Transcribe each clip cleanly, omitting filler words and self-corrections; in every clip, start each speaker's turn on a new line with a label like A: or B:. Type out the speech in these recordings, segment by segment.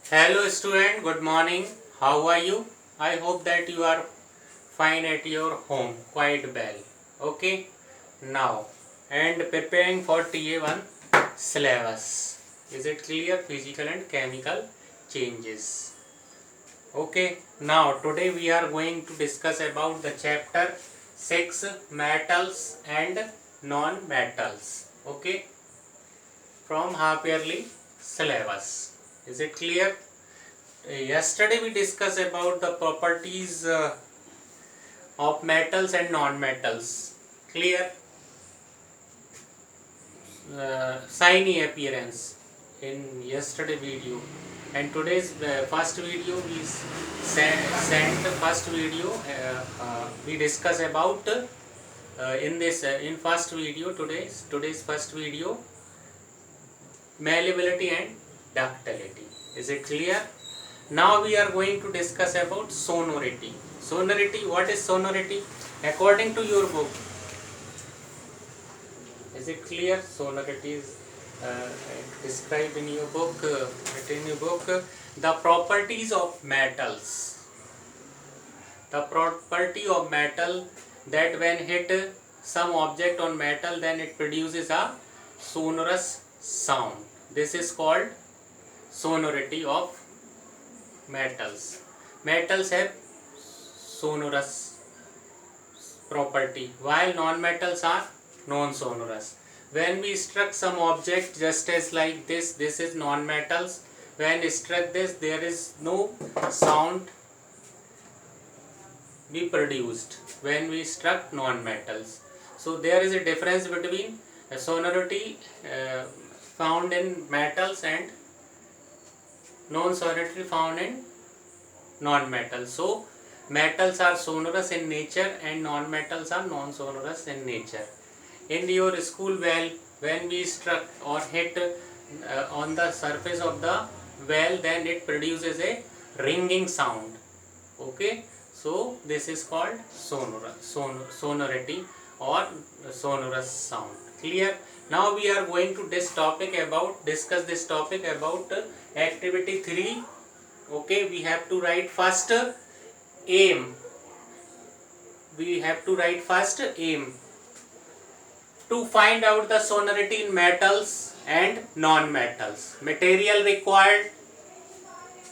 A: Hello student, good morning. How are you? I hope that you are fine at your home, quite well. Okay, now and preparing for TA1 syllabus. Is it clear? Physical and chemical changes. Okay, now today we are going to discuss about the chapter 6 metals and non-metals. Okay, from half yearly syllabus. Is it clear? Yesterday we discussed about the properties of metals and non-metals. Clear? Shiny appearance in yesterday video, and today's first video we sent the first video. We discuss about in first video today's first video malleability and ductility. Is it clear? Now we are going to discuss about sonority. Sonority, what is sonority? According to your book, is it clear? Sonority is described in your book. The properties of metals. The property of metal that when hit some object on metal, then it produces a sonorous sound. This is called sonority of metals. Metals have sonorous property, while non-metals are non-sonorous. When we struck some object just as like this is non-metals. When struck this, there is no sound be produced when we struck non-metals. So there is a difference between sonority found in metals and non-sonority found in non-metals. So metals are sonorous in nature and non-metals are non-sonorous in nature. In your school well, when we struck or hit on the surface of the well, then it produces a ringing sound. Okay, so this is called sonority or sonorous sound. Clear? Now we are going to discuss this topic about activity 3. Okay, we have to write first aim. We have to write first aim to find out the sonority in metals and non-metals. Material required: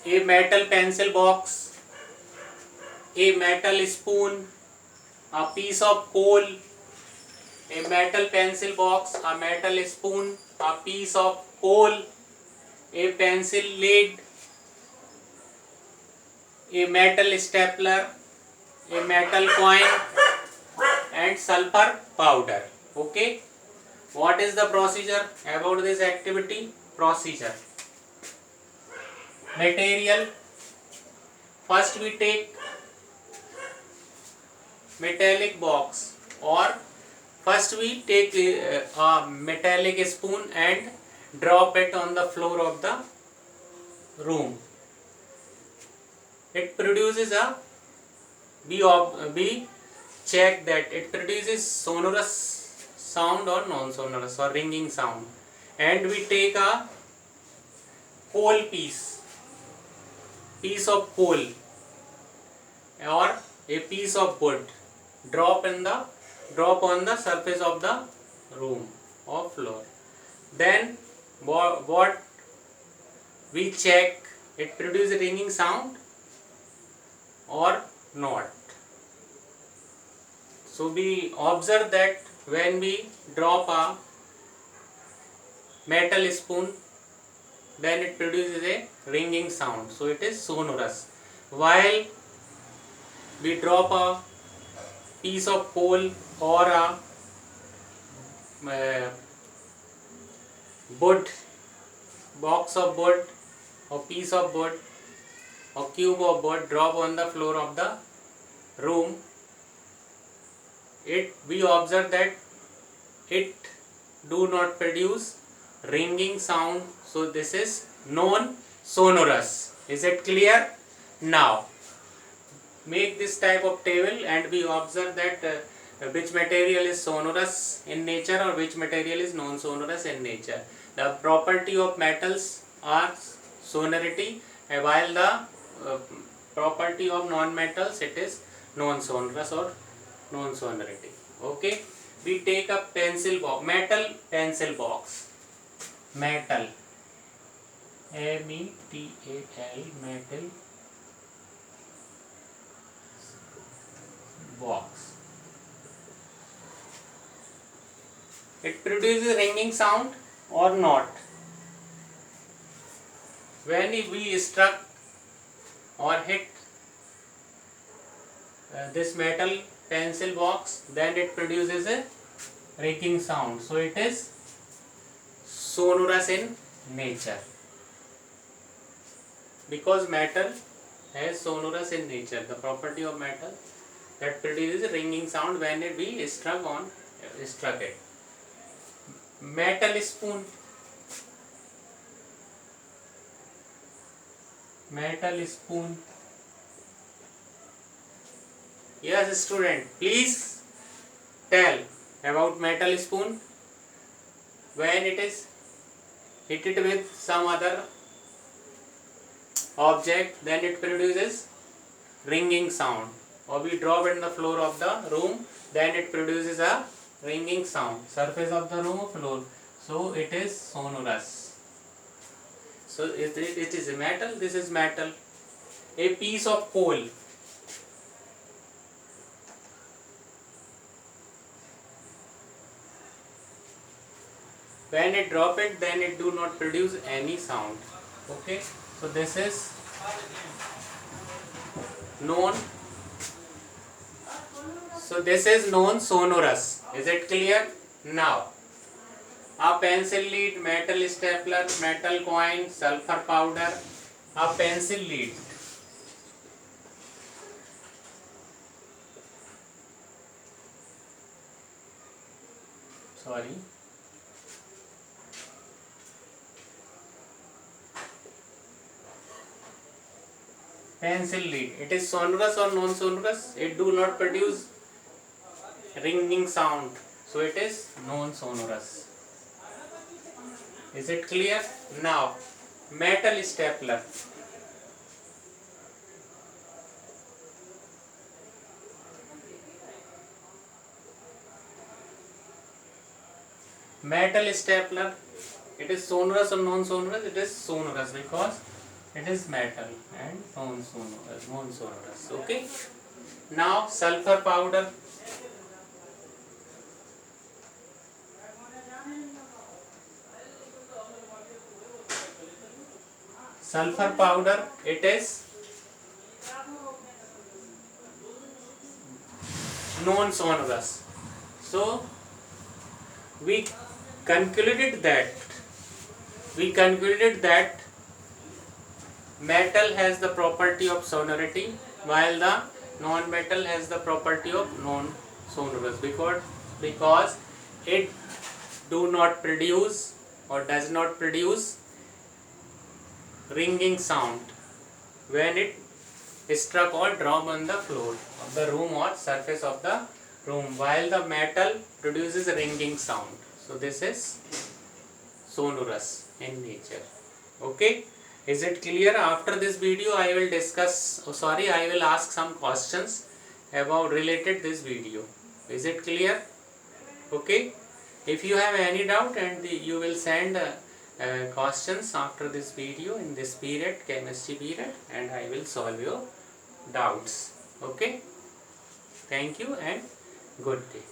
A: a metal pencil box, a metal spoon, a piece of coal, a metal pencil box, a metal spoon, a piece of coal, a pencil lid, a metal stapler, a metal coin, and sulfur powder. Okay, what is the procedure about this activity? Procedure: material, first we take metallic box, or first we take a metallic spoon and drop it on the floor of the room. It produces a we check that it produces sonorous sound or non-sonorous or ringing sound. And we take a coal piece of coal or a piece of wood, drop on the surface of the room or floor. Then what we check, it produces a ringing sound or not. So we observe that when we drop a metal spoon, then it produces a ringing sound, so it is sonorous. While we drop a piece of coal or a wood, box of wood or piece of wood or cube of wood, drop on the floor of the room, we observe that it do not produce ringing sound, so this is non-sonorous. Is it clear? Now make this type of table and we observe that which material is sonorous in nature or which material is non-sonorous in nature. The property of metals are sonority while the property of non-metals, it is non-sonorous or non-sonority. Okay, we take a pencil box, metal pencil box, metal, metal, metal box. It produces ringing sound or not? When we struck or hit this metal pencil box, then it produces a ringing sound. So it is sonorous in nature, because metal has sonorous in nature, the property of metal that produces ringing sound when we struck it. Metal spoon, metal spoon. Yes, student, please tell about metal spoon. When it is hit it with some other object, then it produces ringing sound, or we drop it in the floor of the room, then it produces a ringing sound, surface of the room or floor, so it is sonorous. So it is a metal, this is metal. A piece of coal, when it drop it, then it do not produce any sound. Okay, so this is known, so this is non-sonorous. Is it clear? Now, a pencil lead, metal stapler, metal coin, sulfur powder. A pencil lead, sorry, pencil lead, it is sonorous or non-sonorous? It do not produce ringing sound, so it is non-sonorous. Is it clear? Now, metal stapler. Metal stapler, it is sonorous or non-sonorous? It is sonorous, because it is metal and non-sonorous. Okay. Now, sulfur powder. Sulfur powder, it is non-sonorous. So we concluded that metal has the property of sonority, while the non-metal has the property of non-sonorous, because it do not produce or does not produce ringing sound when it struck or dropped on the floor of the room or surface of the room, while the metal produces a ringing sound. So this is sonorous in nature. Okay, is it clear? After this video I will I will ask some questions about related this video. Is it clear? Okay, if you have any doubt, and you will send questions after this video in this period, chemistry period, and I will solve your doubts. Okay, thank you and good day.